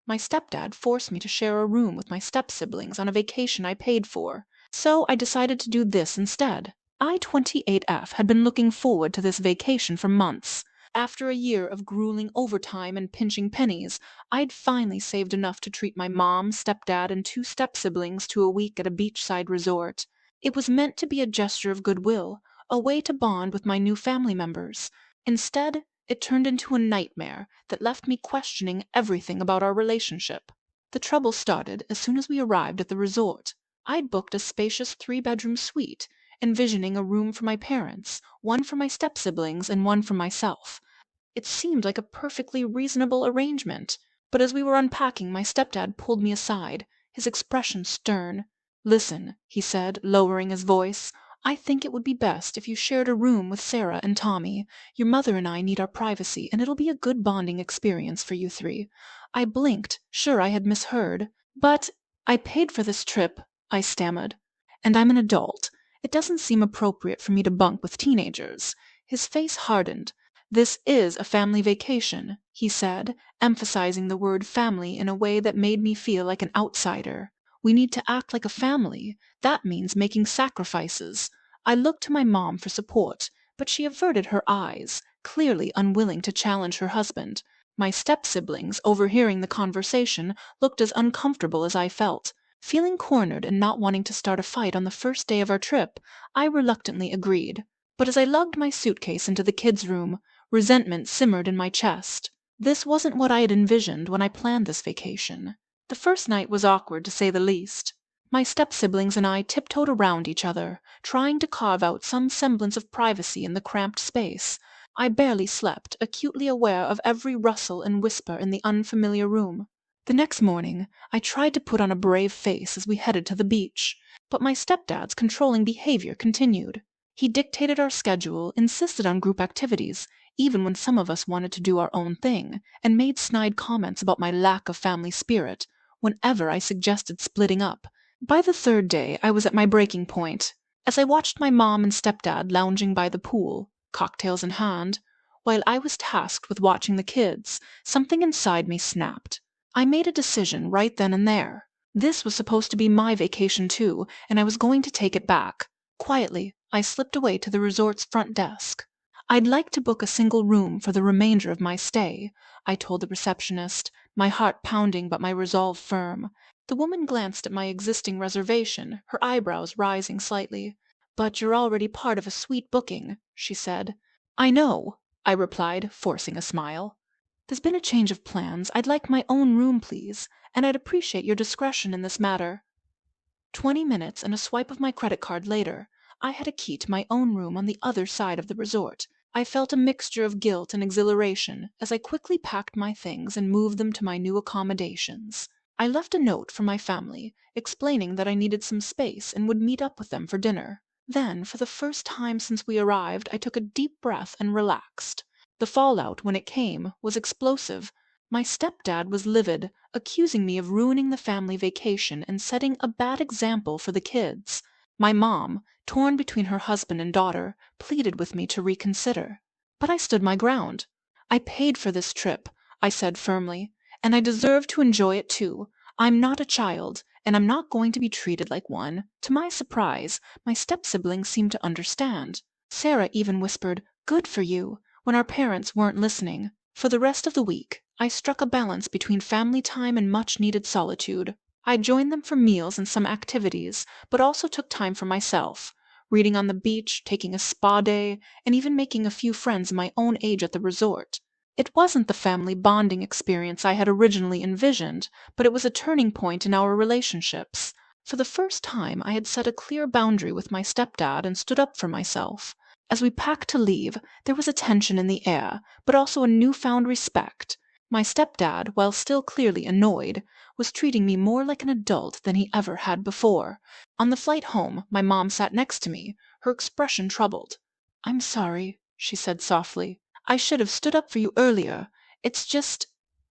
My stepdad forced me to share a room with my step-siblings on a vacation I paid for, so I decided to do this instead. I-28F had been looking forward to this vacation for months. After a year of grueling overtime and pinching pennies, I'd finally saved enough to treat my mom, stepdad, and 2 step-siblings to a week at a beachside resort. It was meant to be a gesture of goodwill, a way to bond with my new family members. Instead, it turned into a nightmare that left me questioning everything about our relationship. The trouble started as soon as we arrived at the resort. I'd booked a spacious 3-bedroom suite, envisioning a room for my parents, one for my step-siblings, and one for myself. It seemed like a perfectly reasonable arrangement, but as we were unpacking, my stepdad pulled me aside, his expression stern. "Listen," he said, lowering his voice. "I think it would be best if you shared a room with Sarah and Tommy. Your mother and I need our privacy, and it'll be a good bonding experience for you 3. I blinked, sure I had misheard. "But I paid for this trip," I stammered. "And I'm an adult. It doesn't seem appropriate for me to bunk with teenagers." His face hardened. "This is a family vacation," he said, emphasizing the word family in a way that made me feel like an outsider. "We need to act like a family. That means making sacrifices." I looked to my mom for support, but she averted her eyes, clearly unwilling to challenge her husband. My step-siblings, overhearing the conversation, looked as uncomfortable as I felt. Feeling cornered and not wanting to start a fight on the first day of our trip, I reluctantly agreed. But as I lugged my suitcase into the kids' room, resentment simmered in my chest. This wasn't what I had envisioned when I planned this vacation. The first night was awkward, to say the least. My step-siblings and I tiptoed around each other, trying to carve out some semblance of privacy in the cramped space. I barely slept, acutely aware of every rustle and whisper in the unfamiliar room. The next morning, I tried to put on a brave face as we headed to the beach, but my stepdad's controlling behavior continued. He dictated our schedule, insisted on group activities, even when some of us wanted to do our own thing, and made snide comments about my lack of family spirit whenever I suggested splitting up. By the 3rd day, I was at my breaking point. As I watched my mom and stepdad lounging by the pool, cocktails in hand, while I was tasked with watching the kids, something inside me snapped. I made a decision right then and there. This was supposed to be my vacation too, and I was going to take it back. Quietly, I slipped away to the resort's front desk. "I'd like to book a single room for the remainder of my stay," I told the receptionist, my heart pounding but my resolve firm. The woman glanced at my existing reservation, her eyebrows rising slightly. "But you're already part of a suite booking," she said. "I know," I replied, forcing a smile. "There's been a change of plans. I'd like my own room, please, and I'd appreciate your discretion in this matter." 20 minutes and a swipe of my credit card later, I had a key to my own room on the other side of the resort. I felt a mixture of guilt and exhilaration as I quickly packed my things and moved them to my new accommodations. I left a note for my family, explaining that I needed some space and would meet up with them for dinner. Then, for the first time since we arrived, I took a deep breath and relaxed. The fallout, when it came, was explosive. My stepdad was livid, accusing me of ruining the family vacation and setting a bad example for the kids. My mom, torn between her husband and daughter, pleaded with me to reconsider. But I stood my ground. "I paid for this trip," I said firmly, "and I deserve to enjoy it too. I'm not a child, and I'm not going to be treated like one." To my surprise, my step-siblings seemed to understand. Sarah even whispered, "Good for you," when our parents weren't listening. For the rest of the week, I struck a balance between family time and much-needed solitude. I joined them for meals and some activities, but also took time for myself, reading on the beach, taking a spa day, and even making a few friends my own age at the resort. It wasn't the family bonding experience I had originally envisioned, but it was a turning point in our relationships. For the first time, I had set a clear boundary with my stepdad and stood up for myself. As we packed to leave, there was a tension in the air, but also a newfound respect. My stepdad, while still clearly annoyed, was treating me more like an adult than he ever had before. On the flight home, my mom sat next to me, her expression troubled. "I'm sorry," she said softly. "I should have stood up for you earlier. It's just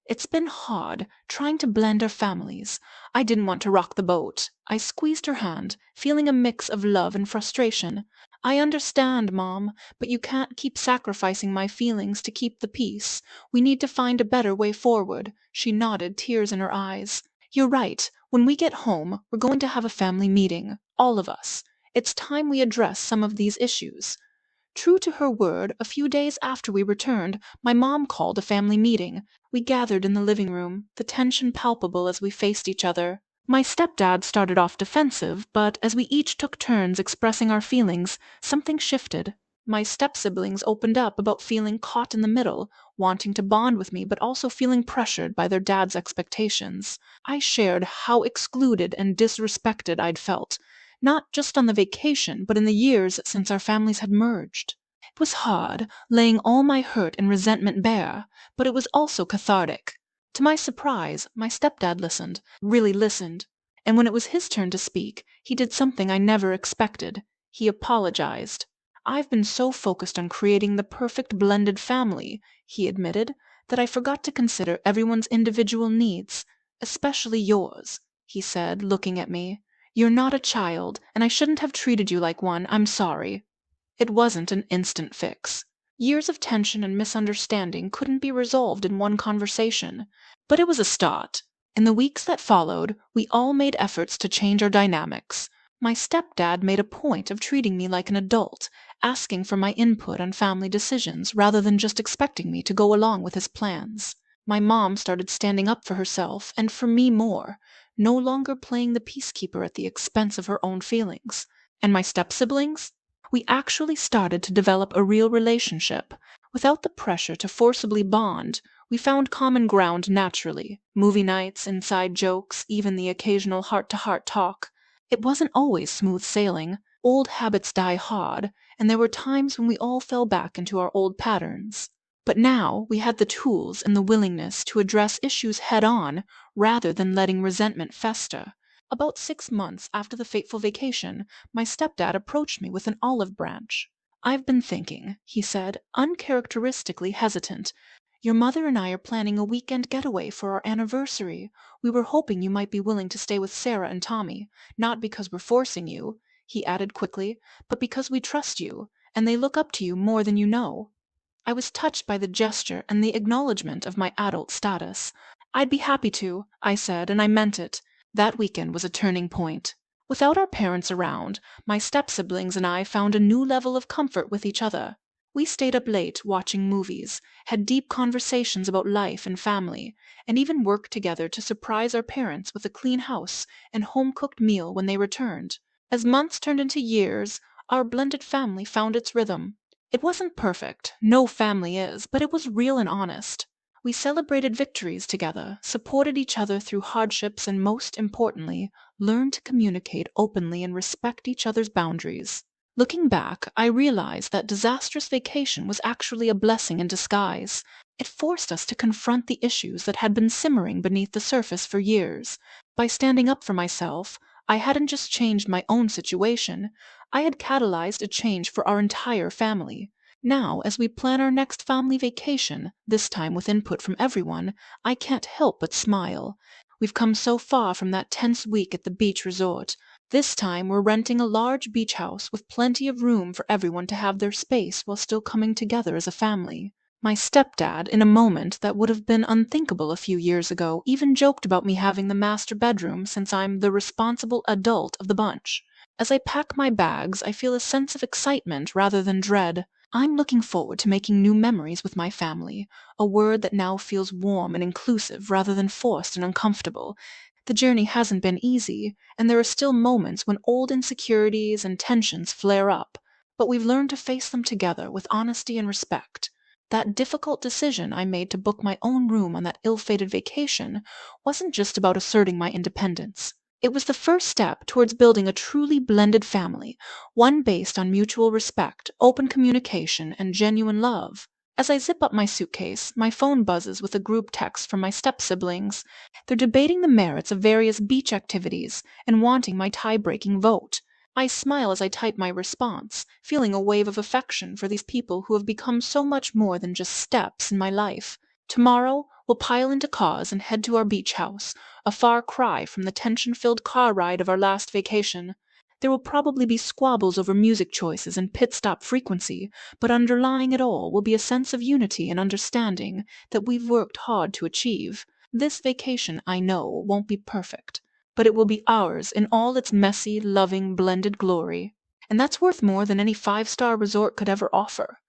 It's been hard, trying to blend our families. I didn't want to rock the boat. I squeezed her hand, feeling a mix of love and frustration. I understand, Mom, but you can't keep sacrificing my feelings to keep the peace. We need to find a better way forward. She nodded, tears in her eyes. You're right. When we get home, we're going to have a family meeting. All of us. It's time we address some of these issues. True to her word, a few days after we returned, my mom called a family meeting. We gathered in the living room, the tension palpable as we faced each other. My stepdad started off defensive, but as we each took turns expressing our feelings, something shifted. My step-siblings opened up about feeling caught in the middle, wanting to bond with me but also feeling pressured by their dad's expectations. I shared how excluded and disrespected I'd felt, not just on the vacation, but in the years since our families had merged. It was hard, laying all my hurt and resentment bare, but it was also cathartic. To my surprise, my stepdad listened, really listened, and when it was his turn to speak, he did something I never expected. He apologized. I've been so focused on creating the perfect blended family, he admitted, that I forgot to consider everyone's individual needs, especially yours, he said, looking at me. You're not a child, and I shouldn't have treated you like one. I'm sorry. It wasn't an instant fix. Years of tension and misunderstanding couldn't be resolved in one conversation. But it was a start. In the weeks that followed, we all made efforts to change our dynamics. My stepdad made a point of treating me like an adult, asking for my input on family decisions rather than just expecting me to go along with his plans. My mom started standing up for herself, and for me more, no longer playing the peacekeeper at the expense of her own feelings. And my step-siblings? We actually started to develop a real relationship. Without the pressure to forcibly bond, we found common ground naturally. Movie nights, inside jokes, even the occasional heart-to-heart talk. It wasn't always smooth sailing. Old habits die hard, and there were times when we all fell back into our old patterns. But now we had the tools and the willingness to address issues head-on rather than letting resentment fester. About 6 months after the fateful vacation, my stepdad approached me with an olive branch. I've been thinking, he said, uncharacteristically hesitant. Your mother and I are planning a weekend getaway for our anniversary. We were hoping you might be willing to stay with Sarah and Tommy, not because we're forcing you, he added quickly, but because we trust you, and they look up to you more than you know. I was touched by the gesture and the acknowledgement of my adult status. I'd be happy to, I said, and I meant it. That weekend was a turning point. Without our parents around, my step-siblings and I found a new level of comfort with each other. We stayed up late watching movies, had deep conversations about life and family, and even worked together to surprise our parents with a clean house and home-cooked meal when they returned. As months turned into years, our blended family found its rhythm. It wasn't perfect, no family is, but it was real and honest. We celebrated victories together, supported each other through hardships, and most importantly, learned to communicate openly and respect each other's boundaries. Looking back, I realized that disastrous vacation was actually a blessing in disguise. It forced us to confront the issues that had been simmering beneath the surface for years. By standing up for myself, I hadn't just changed my own situation, I had catalyzed a change for our entire family. Now, as we plan our next family vacation, this time with input from everyone, I can't help but smile. We've come so far from that tense week at the beach resort. This time we're renting a large beach house with plenty of room for everyone to have their space while still coming together as a family. My stepdad, in a moment that would have been unthinkable a few years ago, even joked about me having the master bedroom since I'm the responsible adult of the bunch. As I pack my bags, I feel a sense of excitement rather than dread. I'm looking forward to making new memories with my family, a word that now feels warm and inclusive rather than forced and uncomfortable. The journey hasn't been easy, and there are still moments when old insecurities and tensions flare up, but we've learned to face them together with honesty and respect. That difficult decision I made to book my own room on that ill-fated vacation wasn't just about asserting my independence. It was the first step towards building a truly blended family, one based on mutual respect, open communication, and genuine love. As I zip up my suitcase, my phone buzzes with a group text from my step-siblings. They're debating the merits of various beach activities and wanting my tie-breaking vote. I smile as I type my response, feeling a wave of affection for these people who have become so much more than just steps in my life. Tomorrow, We'll pile into cars and head to our beach house, a far cry from the tension-filled car ride of our last vacation. There will probably be squabbles over music choices and pit-stop frequency, but underlying it all will be a sense of unity and understanding that we've worked hard to achieve. This vacation, I know, won't be perfect, but it will be ours in all its messy, loving, blended glory. And that's worth more than any 5-star resort could ever offer.